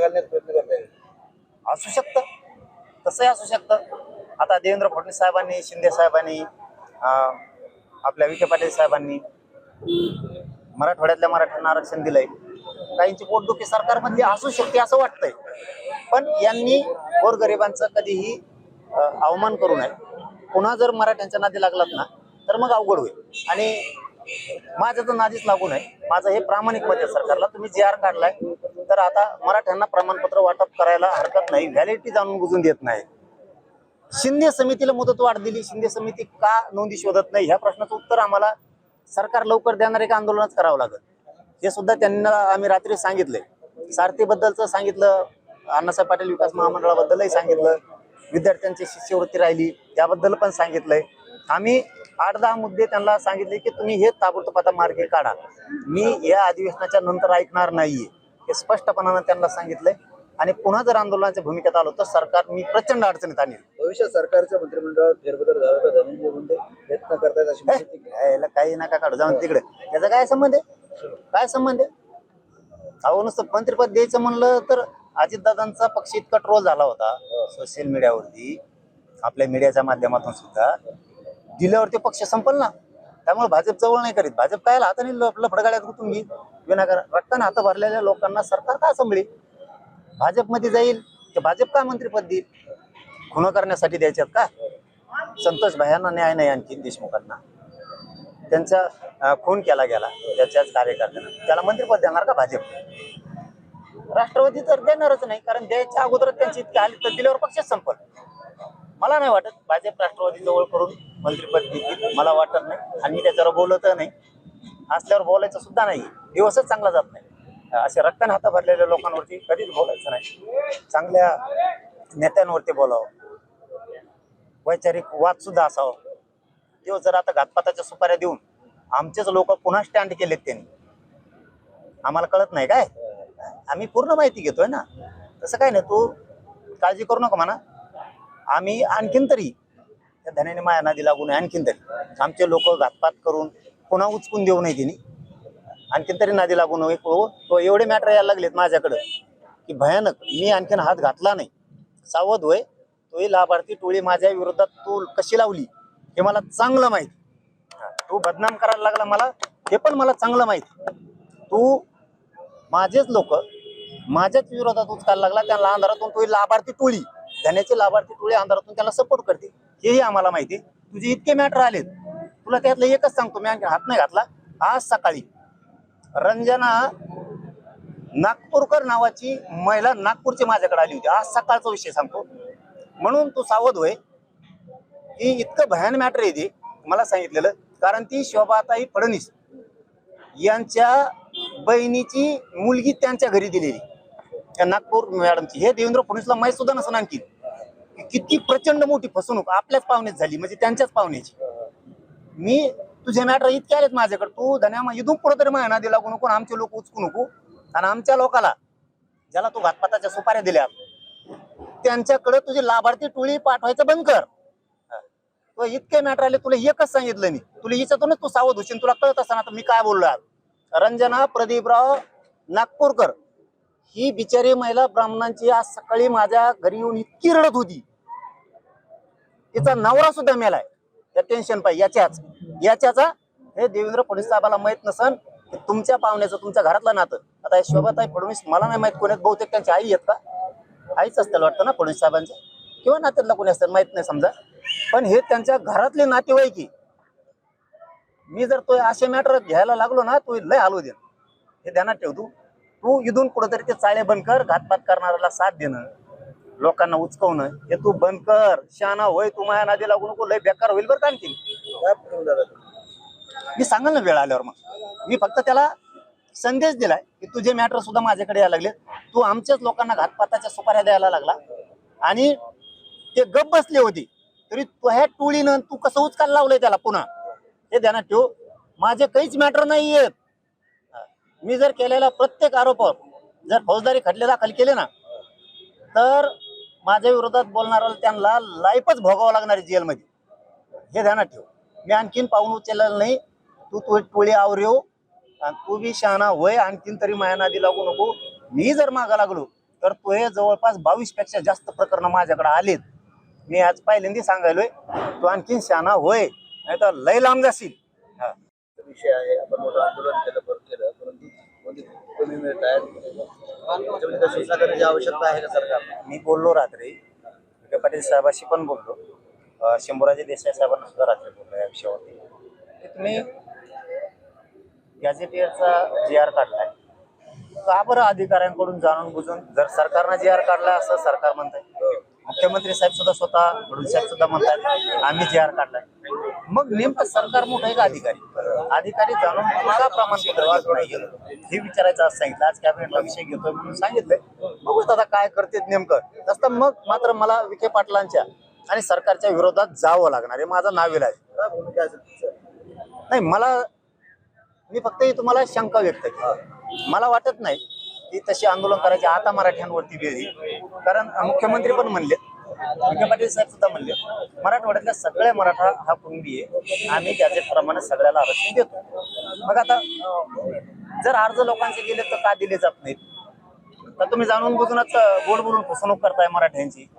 घालण्याचा प्रयत्न करताय? असू शकतं, तसंही असू शकतं. आता देवेंद्र फडणवीस साहेबांनी, शिंदे साहेबांनी, आपल्या विखे पाटील साहेबांनी मराठवाड्यातल्या मराठ्यांना आरक्षण दिलंय. काहींची पोटदुखी सरकारमधली असू शकते असं वाटतंय, पण यांनी गोरगरिबांचं कधीही अवमान करू नये. पुन्हा जर मराठ्यांच्या नादी लागलात ना तर मग अवघड होईल. आणि माझं तर नादीच लागू नये. माझं हे प्रामाणिक मत आहे सरकारला. तुम्ही जी आर काढलाय तर आता मराठ्यांना प्रमाणपत्र वाटप करायला हरकत नाही, व्हॅलिडिटी जाणून बुजून देत नाही. शिंदे समितीला मुदतवाढ दिली, शिंदे समिती का नोंदी शोधत नाही, ह्या प्रश्नाचं उत्तर आम्हाला सरकार लवकर देणार आहे का आंदोलनच करावं लागेल. हे सुद्धा त्यांना आम्ही रात्री सांगितलंय. सारथीबद्दलचं सांगितलं, अण्णासाहेब पाटील विकास महामंडळाबद्दलही सांगितलं, विद्यार्थ्यांची शिष्यवृत्ती राहिली त्याबद्दल पण सांगितलंय. आम्ही 8-10 मुद्दे त्यांना सांगितले की तुम्ही हे ताबडतोब आता मार्गी काढा. मी या अधिवेशनाच्या नंतर ऐकणार नाहीये हे स्पष्टपणानं त्यांना सांगितलंय. आणि पुन्हा जर आंदोलनाच्या भूमिकेत आलो तर सरकार मी प्रचंड अडचणीत आणेल. भविष्यात सरकारच्या मंत्रिमंडळात फेरबदल झाला तर धनंजय मुंडे प्रयत्न करतायत अशी माहिती याला काही नका काढू, जाऊन तिकडे. त्याचा काय संबंध आहे? काय संबंध आहे? अहो नुसतं मंत्रिपद द्यायचं म्हणलं तर अजितदादांचा पक्ष इतका ट्रोल झाला होता सोशल मीडियावरती, आपल्या मीडियाच्या माध्यमातून सुद्धा. दिल्यावरती पक्ष संपल ना. त्यामुळे भाजप जवळ नाही करीत. भाजप काय हाताने लफडगाड्यात गुंतून घेईल. विनाकारण रक्ताने हात भरलेल्या लोकांना सरकार का सांभाळेल? भाजपमध्ये जाईल तर भाजप का मंत्रिपद देईल? खुन करण्यासाठी द्यायच्यात का? संतोष भायांना न्याय नाही आणखी देशमुखांना. त्यांचा खून केला गेला त्याच्याच कार्यकर्त्यांना, त्याला मंत्रिपद देणार का भाजप? राष्ट्रवादी तर देणारच नाही, कारण द्यायच्या अगोदर त्यांची इतकी आली तर दिल्यावर पक्षच संपल. मला नाही वाटत भाजप राष्ट्रवादी जवळ करून मंत्रिपद देतील, मला वाटत नाही. आणि मी त्याच्यावर बोलत नाही, असल्यावर बोलायचं सुद्धा नाही. दिवसच चांगला जात नाही. असे रक्ताने हात भरलेल्या लोकांवरती कधीच बोलायचं नाही. चांगल्या नेत्यांवरती बोलावं, वैचारिक वाद सुद्धा असावं. तेव्हा जर आता घातपाताच्या सुपाऱ्या देऊन आमचेच लोक पुन्हा स्टँड केलेत त्यांनी, आम्हाला कळत नाही काय? आम्ही पूर्ण माहिती घेतोय ना. तसं काय नाही, तू काळजी करू नका म्हणा. आम्ही आणखीन तरी त्या धन्याने माया नादी लागू नये, आणखीन तरी आमचे लोक घातपात करून पुन्हा उचकून देऊ नये त्यांनी, आणखीन तरी नादी लागू नये. तो एवढे मॅटर यायला लागलेत माझ्याकडं की भयानक. मी आणखीन हात घातला नाही. सावध होय. तोही लाभार्थी टोळी माझ्या विरोधात तू कशी लावली हे मला चांगलं माहिती. तू बदनाम करायला लागला मला हे पण मला चांगलं माहिती. तू माझेच लोक माझ्याच विरोधात उचकायला लागला, त्यांना अंधारातून तो लाभार्थी टोळी, धन्याची लाभार्थी टोळी अंधारातून त्याला सपोर्ट करते हेही आम्हाला माहिती. तुझे इतके मॅटर आलेत, तुला त्यातलं एकच सांगतो. मी आणखी हात नाही घातला. आज सकाळी रंजना नागपूरकर नावाची महिला नागपूरची माझ्याकडे आली होती. आज सकाळचा विषय सांगतो, म्हणून तू सावध होय. की इतकं भयान मॅटर आहे ते मला सांगितलेलं. कारण ती शोभाताई फडणवीस यांच्या बहिणीची मुलगी त्यांच्या घरी दिलेली, त्या नागपूर मॅडमची. हे देवेंद्र फडणवीसला माहीत सुद्धा नसेल आणखी. किती प्रचंड मोठी फसवणूक आपल्याच पाहुण्यात झाली, म्हणजे त्यांच्याच पाहुण्याची. मी तुझे मॅटर इतके आलेत माझ्याकडे, तू धन्या इथून पुढे तरी माझ्या नादी लागू नको, आमचे लोक उचकू नको. आणि आमच्या लोकाला ज्याला तू घातपाताच्या सुपाऱ्या दिल्या त्यांच्याकडे तुझी लाभार्थी टोळी पाठवायचं बंद कर. तो इतके मॅटर आले, तुला एकच सांगितलं मी. तुला हिच्यातूनच तू सावध होशील. तुला कळत असताना तर मी काय बोललो आज. रंजना प्रदीपराव नागपूरकर ही बिचारी महिला ब्राह्मणांची आज सकाळी माझ्या घरी येऊन इतकी रडत होती. तिचा नवरा सुद्धा मेलाय त्या टेन्शन पाहिजे याच्याचा. हे देवेंद्र फडणवीस साहेबाला माहित नसन तुमच्या पाहुण्याचं, तुमच्या घरातलं नातं. आता हे शोभाताई फडणवीस मला नाही माहित कोण आहेत, बहुतेक त्यांची आई आहेत का? आईच असतील वाटतं ना फडणवीस साहेबांच्या, किंवा नात्यातला कोणी असतं माहित नाही समजा. पण हे त्यांच्या घरातले नातेवाईक. मी जर तो असे मॅटर घ्यायला लागलो ना, तो लय हालू दे. हे ध्यानात ठेव. तू इथून कुठेतरी ते चाळे बंद कर. घातपात करणाऱ्याला साथ देणं, लोकांना उचकवणं हे तू बंद कर. शहाणा होय. तू माझ्या नादी लागू नको, लय बेकार होईल बरं का. आणखी मी सांगाल ना वेळ आल्यावर. मग मी फक्त त्याला संदेश दिलाय की तुझे मॅटर सुद्धा माझ्याकडे यायला लागले. तू आमच्याच लोकांना घातपाताच्या सुपाऱ्या द्यायला लागला आणि ते गप बसले होते, तरी ह्या टोळीनं तू कसं उचकायला लावलंय त्याला पुन्हा, हे ध्यानात ठेव. माझे काहीच मॅटर नाही आहेत. मी जर केलेला प्रत्येक आरोपावर जर फौजदारी खटले दाखल केले ना, तर माझ्या विरोधात बोलणाऱ्याला त्यांना लाईफच भोगावं लागणार आहे जेलमध्ये. हे ध्यानात ठेव. मी आणखीन पाऊल उचललेलं नाही. तू टोळी आवरेव. तू बी शहाणा होय. आणखीन तरी माया नादी लागू नको. मी जर मागा लागलो तर तो हे जवळपास 22 पेक्षा जास्त प्रकरण माझ्याकडे आलेत. मी आज पहिल्यांदा सांगायलोय, तू आणखीन शहाणा होय, नाही तर लय लांब जाशील. हा. विषय आहे, आपण मोठं आंदोलन केलं परंतु कोणती कमी मिळत आहेत त्याच्यामध्ये काही सूचना करण्याची आवश्यकता आहे का सरकारला? मी बोललो रात्री विखे पाटील साहेबांशी पण बोललो, शंभूराजे देसाई साहेबांना सुद्धा रात्री बोललो या विषयावरती की तुम्ही गॅझेटियरचा GR काढलाय, का बरं अधिकाऱ्यांकडून जाणून बुजून, जर सरकारनं GR काढला असं सरकार म्हणतंय, मुख्यमंत्री साहेब सुद्धा स्वतः फडणवीस साहेब सुद्धा म्हणतात आम्ही GR काढलाय, मग नेमकं सरकार मोठं आहे का अधिकारी जाणून बुजून का प्रमाणपत्र देत नाही हे विचारायचं असं सांगितलं. आज कॅबिनेटला विषय घेतोय म्हणून सांगितलंय, बघूत आता काय करते नेमकं. तसं मग मात्र मला विखे पाटलांच्या आणि सरकारच्या विरोधात जावं लागणार आहे, माझा नाविलाज. काय भूमिका असेल तुमचं? नाही, मी फक्त ही तुम्हाला शंका व्यक्त केली. मला वाटत नाही की तशी आंदोलन करायची आता मराठ्यांवरती बेळी, कारण मुख्यमंत्री पण म्हणले, विखे पाटील साहेब सुद्धा म्हणले, मराठवाड्यातल्या सगळ्या मराठा हा कुणबी आहे, आम्ही गॅझेटप्रमाणे सगळ्याला आरक्षण देतो. मग आता जर अर्ज लोकांचे गेले तर का दिले जात नाहीत? तर तुम्ही जाणून बुजूनच गोड बोलून फसवणूक करताय मराठ्यांची.